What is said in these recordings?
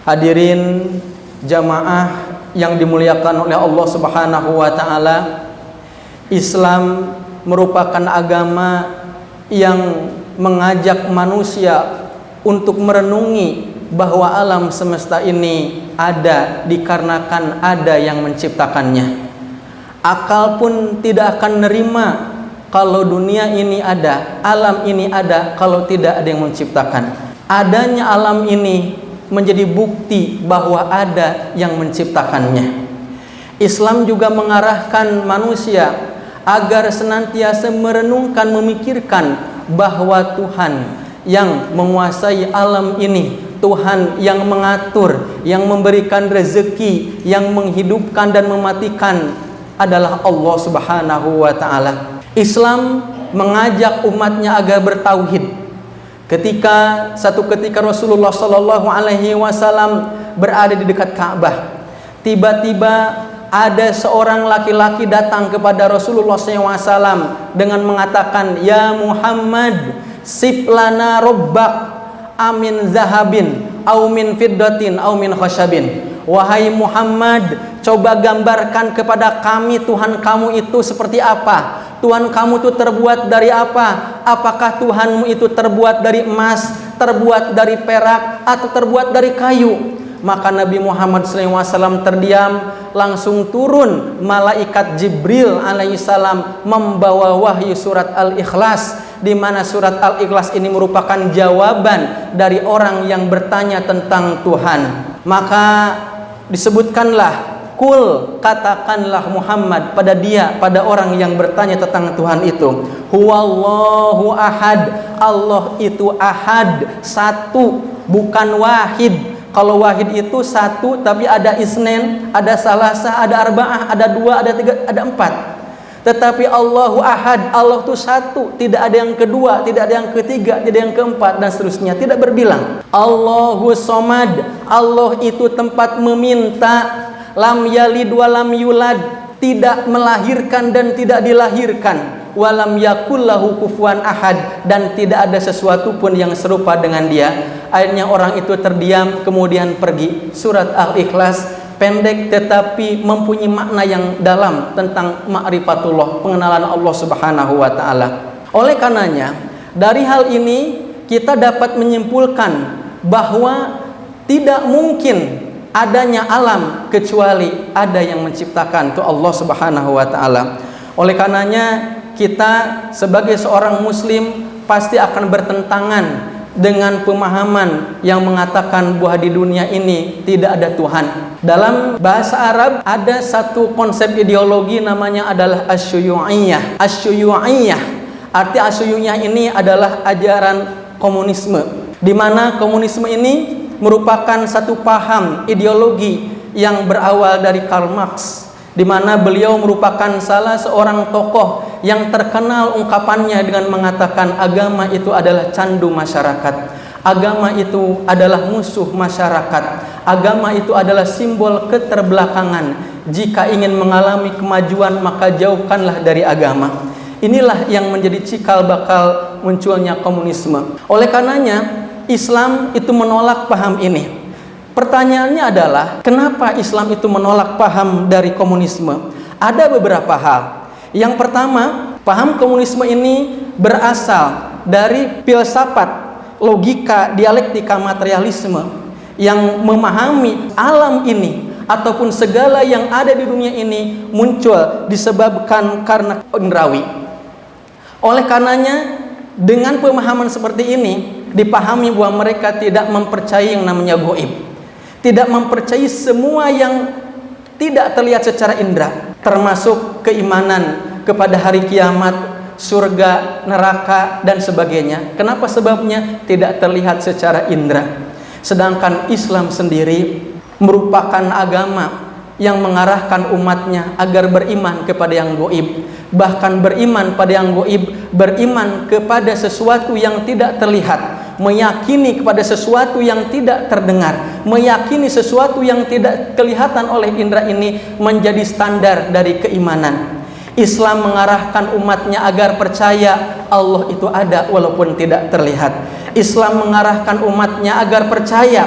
Hadirin jamaah yang dimuliakan oleh Allah Subhanahu wa taala, Islam merupakan agama yang mengajak manusia untuk merenungi bahwa alam semesta ini ada dikarenakan ada yang menciptakannya. Akal pun tidak akan nerima kalau dunia ini ada, alam ini ada, kalau tidak ada yang menciptakan. Adanya alam ini menjadi bukti bahwa ada yang menciptakannya. Islam juga mengarahkan manusia agar senantiasa merenungkan, memikirkan bahwa Tuhan yang menguasai alam ini, Tuhan yang mengatur, yang memberikan rezeki, yang menghidupkan dan mematikan adalah Allah Subhanahu wa taala. Islam mengajak umatnya agar bertauhid. Satu ketika Rasulullah Shallallahu Alaihi Wasallam berada di dekat Ka'bah, tiba-tiba ada seorang laki-laki datang kepada Rasulullah SAW dengan mengatakan, "Ya Muhammad, sib lana robbak amin zahabin, au min fiddatin, au min khashabin." Wahai Muhammad, coba gambarkan kepada kami Tuhan kamu itu seperti apa? Tuhan kamu itu terbuat dari apa? Apakah Tuhanmu itu terbuat dari emas, terbuat dari perak, atau terbuat dari kayu? Maka Nabi Muhammad SAW terdiam. Langsung turun malaikat Jibril alaihissalam membawa wahyu surat Al-Ikhlas, di mana surat Al-Ikhlas ini merupakan jawaban dari orang yang bertanya tentang Tuhan. Maka disebutkanlah, kul, katakanlah Muhammad pada orang yang bertanya tentang Tuhan itu, huwallahu ahad, Allah itu ahad, satu, bukan wahid. Kalau wahid itu satu, tapi ada isnen, ada salasa, ada arba'ah, ada dua, ada tiga, ada empat. Tetapi Allahu ahad, Allah itu satu, tidak ada yang kedua, tidak ada yang ketiga, tidak ada yang keempat, dan seterusnya, tidak berbilang. Allahu somad, Allah itu tempat meminta. Lam yalid walam yulad, tidak melahirkan dan tidak dilahirkan. Walam yakullahu kufuwan ahad, dan tidak ada sesuatu pun yang serupa dengan dia. Akhirnya orang itu terdiam, kemudian pergi. Surat Al-Ikhlas pendek tetapi mempunyai makna yang dalam tentang ma'rifatullah, pengenalan Allah Subhanahu wa taala. Oleh karenanya, dari hal ini kita dapat menyimpulkan bahwa tidak mungkin adanya alam kecuali ada yang menciptakan, itu Allah Subhanahu wa taala. Oleh karenanya kita sebagai seorang muslim pasti akan bertentangan dengan pemahaman yang mengatakan bahwa di dunia ini tidak ada Tuhan. Dalam bahasa Arab ada satu konsep ideologi namanya adalah asyuyu'iyah. Asyuyu'iyah, arti asyuyu'iyah ini adalah ajaran komunisme, di mana komunisme ini merupakan satu paham ideologi yang berawal dari Karl Marx, di mana beliau merupakan salah seorang tokoh yang terkenal ungkapannya dengan mengatakan agama itu adalah candu masyarakat, agama itu adalah musuh masyarakat, agama itu adalah simbol keterbelakangan. Jika ingin mengalami kemajuan maka jauhkanlah dari agama. Inilah yang menjadi cikal bakal munculnya komunisme. Oleh karenanya Islam itu menolak paham ini. Pertanyaannya adalah, kenapa Islam itu menolak paham dari komunisme? Ada beberapa hal. Yang pertama, paham komunisme ini berasal dari filsafat, logika, dialektika materialisme yang memahami alam ini ataupun segala yang ada di dunia ini muncul disebabkan karena indrawi. Oleh karenanya, dengan pemahaman seperti ini dipahami bahwa mereka tidak mempercayai yang namanya gaib, tidak mempercayai semua yang tidak terlihat secara indera, termasuk keimanan kepada hari kiamat, surga, neraka, dan sebagainya. Kenapa sebabnya? Tidak terlihat secara indera. Sedangkan Islam sendiri merupakan agama yang mengarahkan umatnya agar beriman kepada yang gaib, bahkan beriman pada yang gaib, beriman kepada sesuatu yang tidak terlihat, meyakini kepada sesuatu yang tidak terdengar, meyakini sesuatu yang tidak kelihatan oleh indera ini menjadi standar dari keimanan. Islam mengarahkan umatnya agar percaya Allah itu ada walaupun tidak terlihat. Islam mengarahkan umatnya agar percaya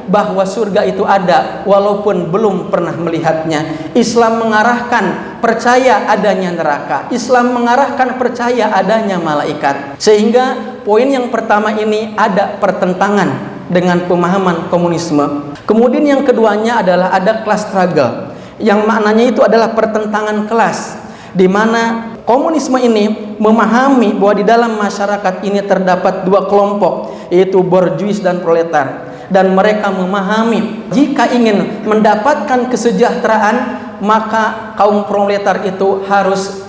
bahwa surga itu ada walaupun belum pernah melihatnya. Islam mengarahkan percaya adanya neraka. Islam mengarahkan percaya adanya malaikat. Sehingga poin yang pertama ini ada pertentangan dengan pemahaman komunisme. Kemudian yang keduanya adalah ada class struggle, yang maknanya itu adalah pertentangan kelas, di mana komunisme ini memahami bahwa di dalam masyarakat ini terdapat dua kelompok, yaitu borjuis dan proletar. Dan mereka memahami jika ingin mendapatkan kesejahteraan, maka kaum proletar itu harus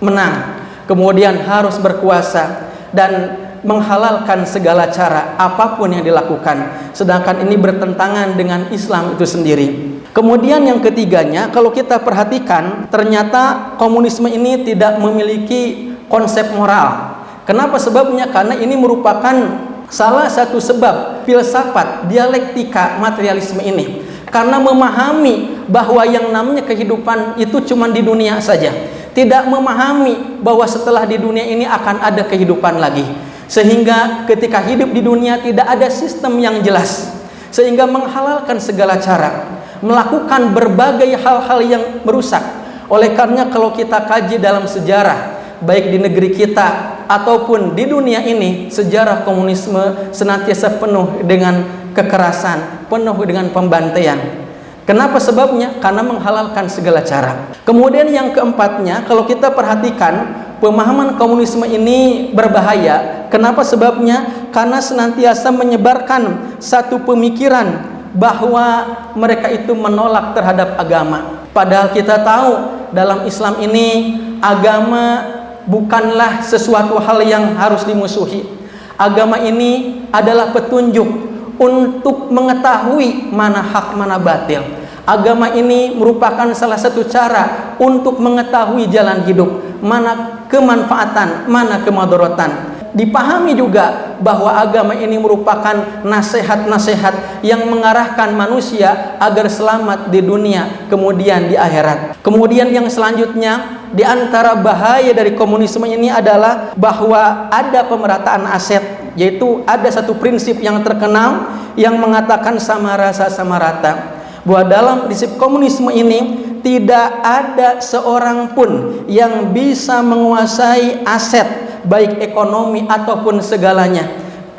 menang, kemudian harus berkuasa dan menghalalkan segala cara apapun yang dilakukan. Sedangkan ini bertentangan dengan Islam itu sendiri. Kemudian yang ketiganya, kalau kita perhatikan, ternyata komunisme ini tidak memiliki konsep moral. Kenapa sebabnya? Karena ini merupakan salah satu sebab filsafat dialektika materialisme ini. Karena memahami bahwa yang namanya kehidupan itu cuma di dunia saja. Tidak memahami bahwa setelah di dunia ini akan ada kehidupan lagi. Sehingga ketika hidup di dunia tidak ada sistem yang jelas. Sehingga menghalalkan segala cara, melakukan berbagai hal-hal yang merusak. Oleh karenanya kalau kita kaji dalam sejarah, baik di negeri kita ataupun di dunia ini, sejarah komunisme senantiasa penuh dengan kekerasan, penuh dengan pembantaian. Kenapa sebabnya? Karena menghalalkan segala cara. Kemudian yang keempatnya, kalau kita perhatikan, pemahaman komunisme ini berbahaya. Kenapa sebabnya? Karena senantiasa menyebarkan satu pemikiran bahwa mereka itu menolak terhadap agama. Padahal kita tahu dalam Islam ini agama bukanlah sesuatu hal yang harus dimusuhi. Agama ini adalah petunjuk untuk mengetahui mana hak mana batil. Agama ini merupakan salah satu cara untuk mengetahui jalan hidup, mana kemanfaatan, mana kemadharatan. Dipahami juga bahwa agama ini merupakan nasihat-nasihat yang mengarahkan manusia agar selamat di dunia kemudian di akhirat. Kemudian yang selanjutnya, di antara bahaya dari komunisme ini adalah bahwa ada pemerataan aset, yaitu ada satu prinsip yang terkenal yang mengatakan sama rasa sama rata. Bahwa dalam prinsip komunisme ini tidak ada seorang pun yang bisa menguasai aset, baik ekonomi ataupun segalanya,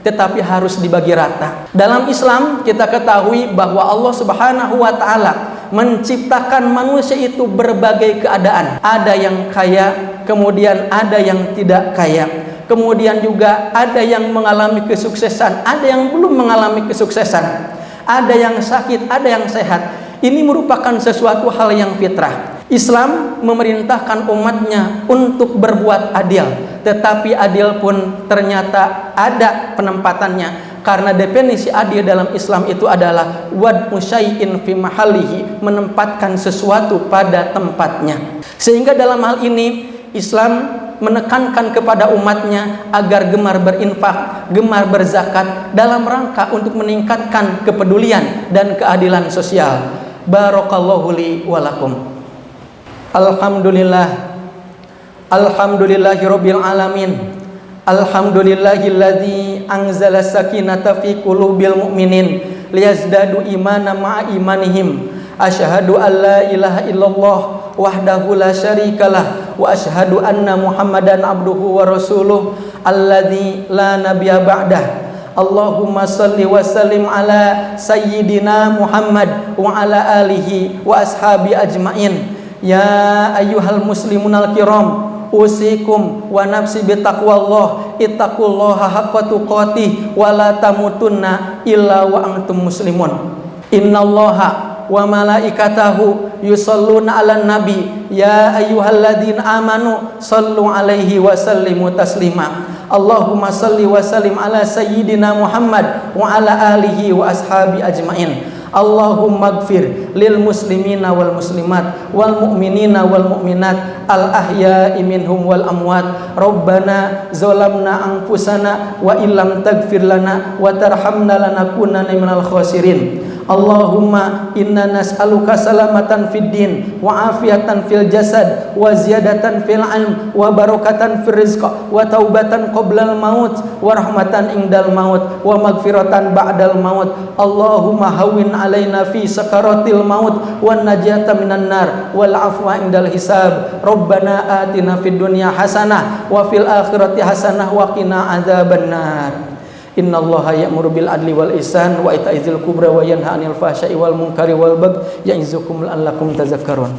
tetapi harus dibagi rata. Dalam Islam kita ketahui bahwa Allah Subhanahu wa taala menciptakan manusia itu berbagai keadaan. Ada yang kaya, kemudian ada yang tidak kaya. Kemudian juga ada yang mengalami kesuksesan, ada yang belum mengalami kesuksesan. Ada yang sakit, ada yang sehat. Ini merupakan sesuatu hal yang fitrah. Islam memerintahkan umatnya untuk berbuat adil, tetapi adil pun ternyata ada penempatannya. Karena definisi adil dalam Islam itu adalah wad'u syai'in fi mahallihi, menempatkan sesuatu pada tempatnya. Sehingga dalam hal ini Islam menekankan kepada umatnya agar gemar berinfak, gemar berzakat dalam rangka untuk meningkatkan kepedulian dan keadilan sosial. Barakallahu li wa lakum. Alhamdulillah. Alhamdulillahirabbil alamin. Alhamdulillahilladzi anzala sakinata fi qulubil mu'minin liyazdadu imanan ma'a imanihim. Asyhadu an la ilaha illallah wahdahu la syarikalah wa asyhadu anna Muhammadan abduhu wa rasuluh alladzi la nabiyya ba'dah. Allahumma salli wa sallim ala sayyidina Muhammad wa ala alihi wa ashabi ajmain. Ya ayyuhal muslimun al-kiram, usikum wa nafsi bitaqwallah, ittaqullaha haqqa tuqatih wa la tamutunna illa wa antum muslimun. Innallaha wa malaikatahu yusalluna 'alan nabi ya ayyuhalladzina amanu sallu 'alaihi wa sallimu taslima. Allahumma salli wa sallim ala sayyidina Muhammad wa ala alihi wa ashabi ajmain. Allahumma ighfir lil muslimina wal muslimat wal mu'minina wal mu'minat al ahya'i minhum wal amwat. Rabbana zalamna anfusana wa illam taghfir lana wa tarhamna lanakunanna minal khasirin. Allahumma inna nas'aluka salamatan fid din wa afiatan fil jasad wa ziyadatan fil ilm wa barakatan fil rizq wa taubatan qoblal maut wa rahmatan indal maut wa magfiratan ba'dal maut. Allahumma hawwin alaina fi sakaratil maut wan najata minan nar wal afwa indal hisab. Rabbana atina fid dunya hasanah wa fil akhirati hasanah wa qina adzabannar. Innallaha ya'muru bil adli wal ihsan wa ita'i dzil qurba wa yanha 'anil fahsya'i wal munkari wal bagyi ya'izukum la'allakum tadhakkarun.